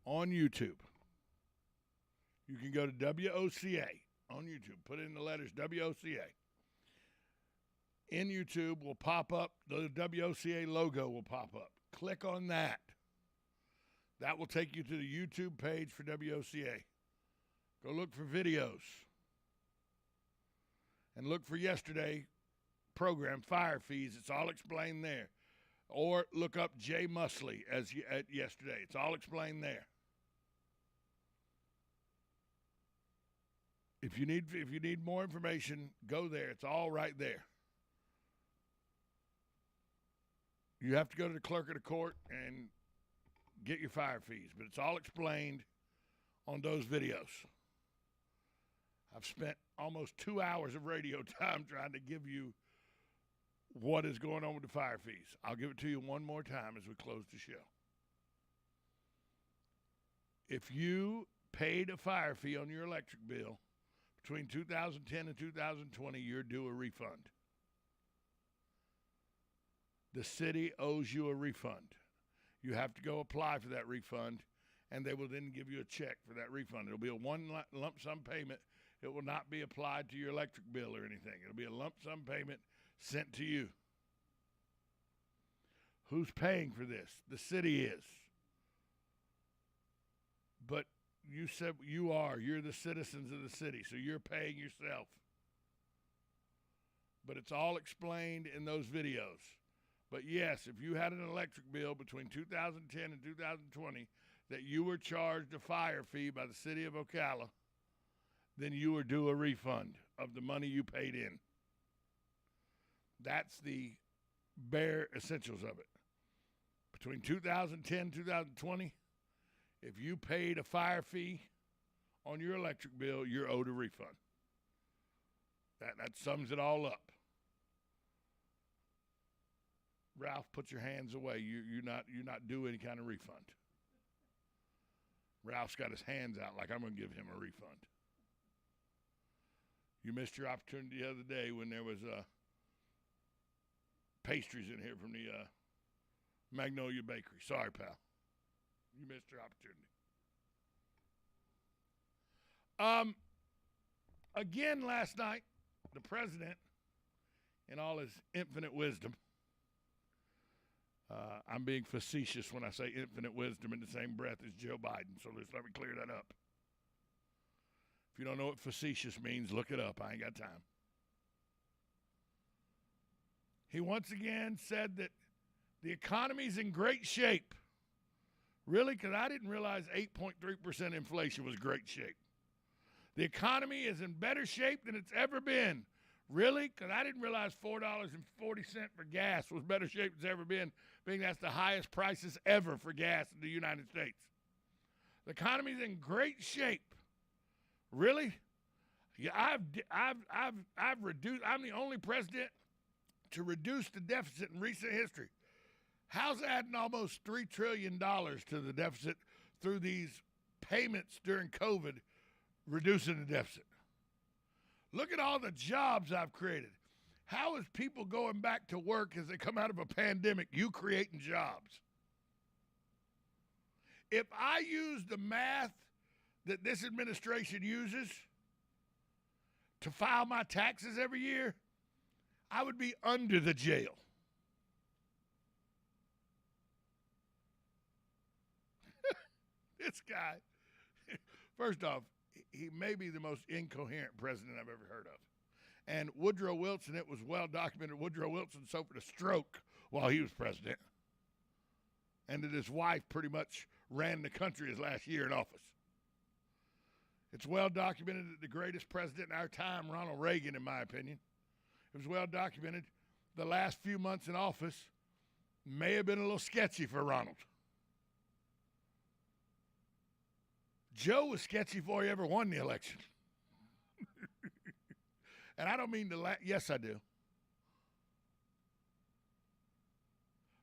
on YouTube. You can go to WOCA on YouTube. Put in the letters WOCA. In YouTube will pop up, the WOCA logo will pop up. Click on that. That will take you to the YouTube page for WOCA. Go look for videos. And look for yesterday program, Fire Fees. It's all explained there. Or look up Jay Musley as yesterday. It's all explained there. If you need more information, go there. It's all right there. You have to go to the clerk of the court and get your fire fees, but it's all explained on those videos. I've spent almost 2 hours of radio time trying to give you what is going on with the fire fees. I'll give it to you one more time as we close the show. If you paid a fire fee on your electric bill between 2010 and 2020, you're due a refund. The city owes you a refund. You have to go apply for that refund, and they will then give you a check for that refund. It'll be a one lump sum payment. It will not be applied to your electric bill or anything. It'll be a lump sum payment sent to you. Who's paying for this? The city is. But you said you are. You're the citizens of the city, so you're paying yourself. But it's all explained in those videos. But yes, if you had an electric bill between 2010 and 2020 that you were charged a fire fee by the city of Ocala, then you were due a refund of the money you paid in. That's the bare essentials of it. Between 2010 and 2020, if you paid a fire fee on your electric bill, you're owed a refund. That sums it all up. Ralph, put your hands away. You're not due any kind of refund. Ralph's got his hands out like I'm going to give him a refund. You missed your opportunity the other day when there was pastries in here from the Magnolia Bakery. Sorry, pal. You missed your opportunity. Again, last night, the president, in all his infinite wisdom, I'm being facetious when I say infinite wisdom in the same breath as Joe Biden, so let's let me clear that up. If you don't know what facetious means, look it up. I ain't got time. He once again said that the economy's in great shape. Really? Because I didn't realize 8.3% inflation was great shape. The economy is in better shape than it's ever been. Really? Because I didn't realize $4.40 for gas was better shape than it's ever been, being that's the highest prices ever for gas in the United States. The economy's in great shape. Really? Yeah, I've reduced. I'm the only president to reduce the deficit in recent history. How's adding almost $3 trillion to the deficit through these payments during COVID reducing the deficit? Look at all the jobs I've created. How is people going back to work as they come out of a pandemic? You creating jobs. If I use the math that this administration uses to file my taxes every year, I would be under the jail. This guy, first off, he may be the most incoherent president I've ever heard of. And Woodrow Wilson, it was well documented, Woodrow Wilson suffered a stroke while he was president. And that his wife pretty much ran the country his last year in office. It's well documented that the greatest president in our time, Ronald Reagan, in my opinion, it was well documented the last few months in office may have been a little sketchy for Ronald. Joe was sketchy before he ever won the election. And I don't mean to yes, I do.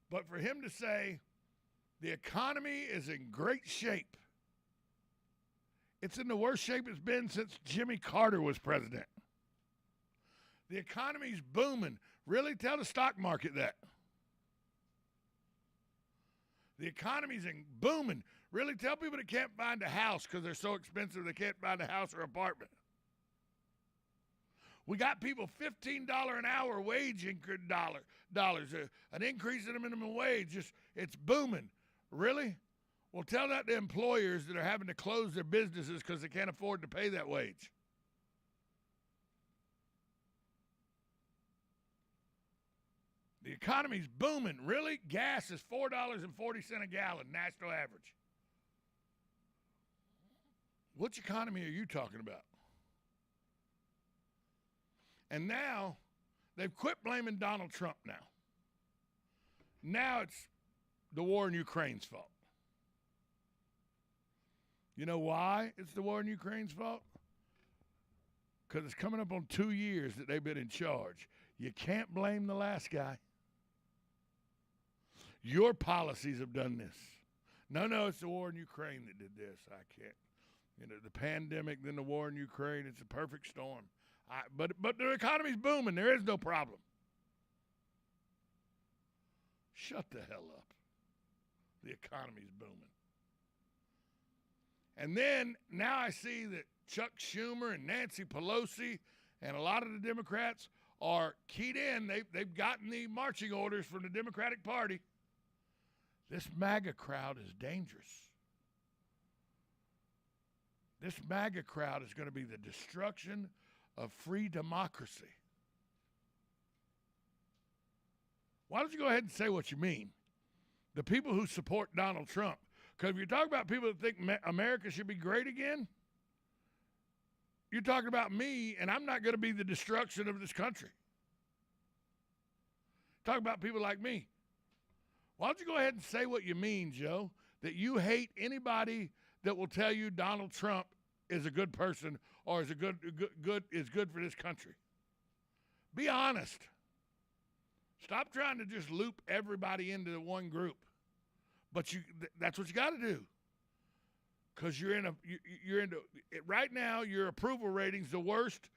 But for him to say the economy is in great shape, it's in the worst shape it's been since Jimmy Carter was president. The economy's booming. Really? Tell the stock market that. The economy's booming. Really, tell people they can't find a house because they're so expensive they can't find a house or apartment. We got people $15 an hour wage dollars, an increase in the minimum wage. It's booming. Really? Well, tell that to employers that are having to close their businesses because they can't afford to pay that wage. The economy's booming. Really? Gas is $4.40 a gallon, national average. Which economy are you talking about? And now, they've quit blaming Donald Trump now. Now it's the war in Ukraine's fault. You know why it's the war in Ukraine's fault? Because it's coming up on 2 years that they've been in charge. You can't blame the last guy. Your policies have done this. No, it's the war in Ukraine that did this. I can't. The pandemic, then the war in Ukraine, it's a perfect storm. But the economy's booming. There is no problem. Shut the hell up. The economy's booming. And then now I see that Chuck Schumer and Nancy Pelosi and a lot of the Democrats are keyed in. They've gotten the marching orders from the Democratic Party. This MAGA crowd is dangerous. This MAGA crowd is going to be the destruction of free democracy. Why don't you go ahead and say what you mean? The people who support Donald Trump. Because if you're talking about people that think America should be great again, you're talking about me, and I'm not going to be the destruction of this country. Talk about people like me. Why don't you go ahead and say what you mean, Joe, that you hate anybody that will tell you Donald Trump is a good person or is good for this country. Be honest. Stop trying to just loop everybody into one group. But that's what you got to do. Because right now your approval rating's the worst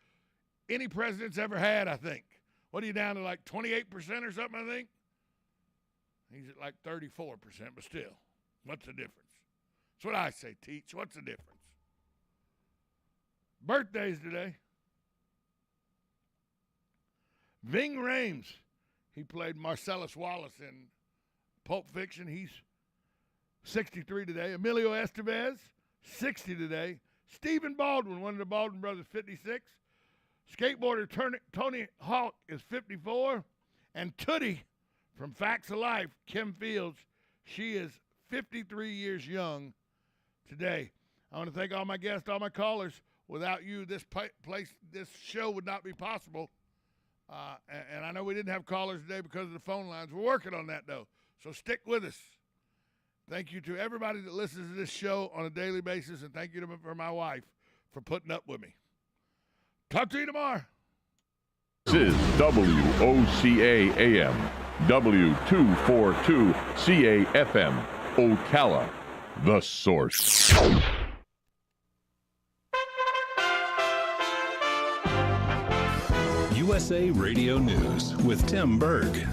any president's ever had, I think. What are you down to, like 28% or something, I think? He's at like 34%, but still, what's the difference? That's what I say, Teach. What's the difference? Birthdays today. Ving Rhames, he played Marcellus Wallace in Pulp Fiction. He's 63 today. Emilio Estevez, 60 today. Stephen Baldwin, one of the Baldwin brothers, 56. Skateboarder Tony Hawk is 54. And Tootie from Facts of Life, Kim Fields, she is 53 years young today. I want to thank all my guests, all my callers. Without you, this show would not be possible. And I know we didn't have callers today because of the phone lines. We're working on that, though. So stick with us. Thank you to everybody that listens to this show on a daily basis, and thank you for my wife for putting up with me. Talk to you tomorrow. This is WOCA AM, W242 CAFM, Ocala, The Source. USA Radio News with Tim Berg.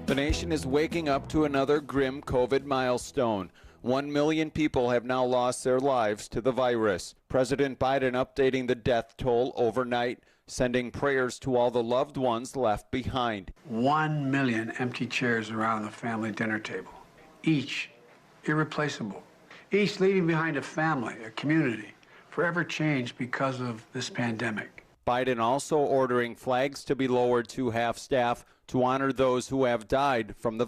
The nation is waking up to another grim COVID milestone. 1 million people have now lost their lives to the virus. President Biden updating the death toll overnight, sending prayers to all the loved ones left behind. 1 million empty chairs around the family dinner table, each irreplaceable, each leaving behind a family, a community, forever changed because of this pandemic. Biden also ordering flags to be lowered to half staff to honor those who have died from the